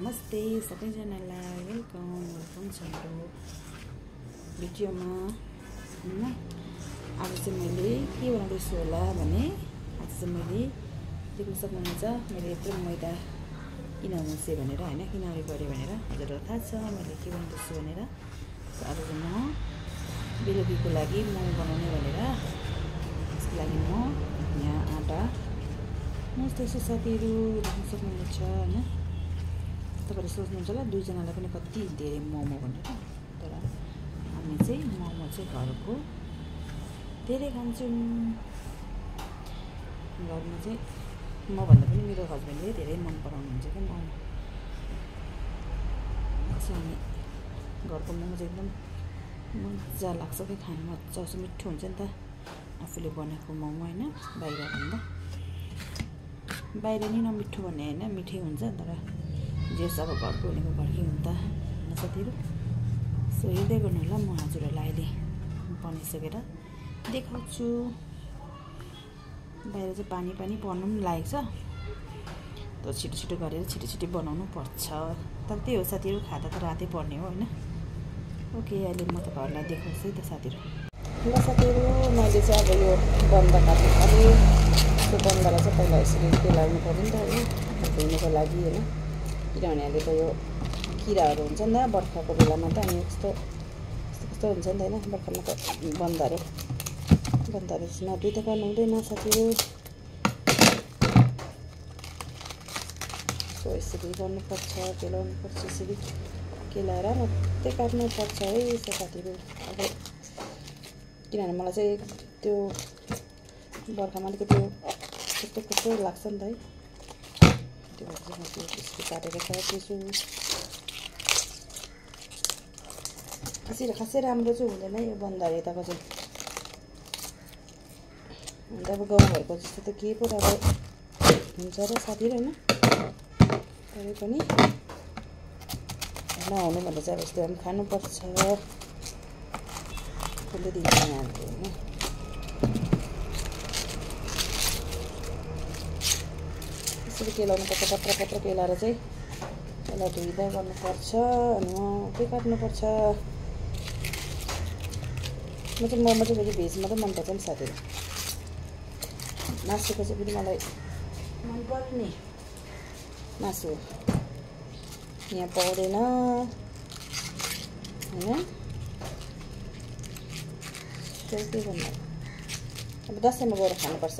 नमस्ते सबैजनालाई वेलकम छ हाम्रो भिडियोमा हैन। आज चाहिँ मैले के बनाउँदैछु होला भने आज चाहिँ मैले देख्न सक्नुहुन्छ मैले यत्रो मैदा किन मुसे भनेर हैन किन अरे गरे भनेर हजुरलाई थाहा छ मैले के बनाउँदैछु भनेर। आज चाहिँ म बेलुकीको लागि मोमो बनाउने भनेर त्यसको लागि म यहाँ आटा मुस्दैछु साथीहरु देख्न सक्नुहुन्छ हैन। तपाईहरुले सोच्नुहुन्छ होला दुईजनालाई पनि कति धेरै मोमो भनेर, तर हामी चाहिँ मोमो चाहिँ घरको धेरै खान्छौँ। घरमा चाहिँ म भन्दा पनि मेरो हस्बेन्डले धेरै मन पराउनुहुन्छ के मोमो। हामी घरको मोमो चाहिँ एकदम मजा लाग्छ के खानु, मजा आउँछ, मिठो हुन्छ नि त आफूले बनाएको मोमो हैन। बाहिर भन्दा बाहिर नि नमिठो भन्ने हैन, मिठै हुन्छ, तर जे सब घरको भनेको घरकै हुन्छ हैन साथीहरु। सो हेर्दै गर्नु होला, म हजुरहरूलाई अहिले बनाइसकेर देखाउँछु। बाहिर चाहिँ पानी पर्नु पनि लागेको छ, तर छिटो गरेर छिटो बनाउनु पर्छ। तर त्यही हो साथीहरु, खाँदा त रातै पर्ने हो हैन। ओके, अहिले म तपाईहरुलाई देखाउँछु है त साथीहरु। ल साथीहरु, मैले चाहिँ अब यो बन्द काट्नु पर्यो। त्यो बन्दलाई चाहिँ पहिला यसरी केलाउनु पर्यो नि त हैन, धुनुको लागि हैन। किनभने अहिले त यो किराहरू हुन्छ नि त बर्खाको बेलामा त, अनि कस्तो हुन्छ नि त हैन। बर्खामा त बन्दहरू नधुइ त गर्नु हुँदैन साथीहरु। सो यसरी गर्नुपर्छ, केलाउनुपर्छ, यसरी केलाएर मात्रै काट्नुपर्छ है साथीहरु। अब किनभने मलाई चाहिँ त्यो बर्खामा अलिकति कस्तो लाग्छ नि त है, त्यो भएर चाहिँ म त्यसरी काटेर काट्दैछु। खासै राम्रो चाहिँ हुँदैन यो बन्दाहरू यताको चाहिँ, अन्त अब गाउँघरको जस्तो त के पो राम्रो हुन्छ र साथीहरु हैन। तरै पनि नहुनु भन्दा चाहिँ अब यस्तो पनि खानुपर्छ, कसले दिन्छ यहाँहरुले हैन। यसरी केलाउनु पर्छ, पत्र केलाएर चाहिँ यसलाई धुइँदै गर्नुपर्छ, अनि मात्रै काट्नुपर्छ। म चाहिँ मोमो चाहिँ फेरि भेज मात्रै मनपर्छ नि साथीहरु, मासुको चाहिँ फेरि मलाई मनपर्ने मासु यहाँ पाउँदैन हैन। त्यही के भन्नु, अब दसैँमा गएर खानुपर्छ।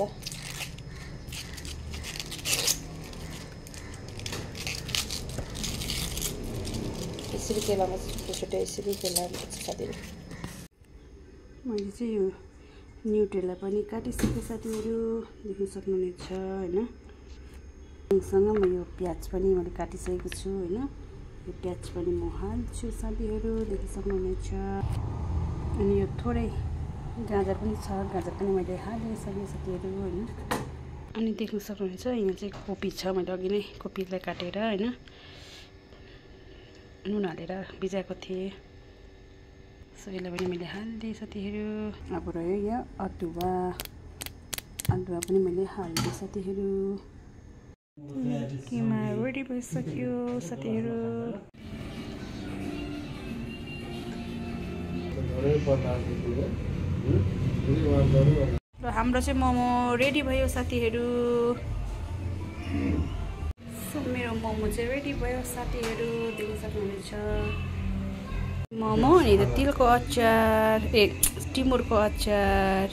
यसरी केलामा छोटो यसरी केलाउनुपर्छ साथीहरु। मैले चाहिँ यो न्युटेला पनि काटिसकेँ साथीहरु, देख्न सक्नुहुनेछ हैन। सँगसँग म यो प्याज पनि मैले काटिसकेको छु हैन। यो प्याज पनि म हाल्छु साथीहरु, देख्न सक्नुहुनेछ। अनि यो थोरै गाजर पनि छ, गाजर पनि मैले हालिसकेँ साथीहरु हैन। अनि देख्न सक्नुहुनेछ यहाँ चाहिँ कोपी छ, मैले अघि नै कोपीलाई काटेर हैन नुन हालेर भिजाएको थिएँ। सो यसलाई पनि मैले हालिदिएँ साथीहरु। अब रह्यो यहाँ अदुवा पनि मैले हालिदिएँ साथीहरु। किमा रेडी भइसक्यो साथीहरु। र हाम्रो चाहिँ मोमो रेडी भयो साथीहरु। सो मेरो मोमो चाहिँ रेडी भयो साथीहरु, देख्न सक्नुहुनेछ। मोमो अनि तिलको अचार टिमुरको अचार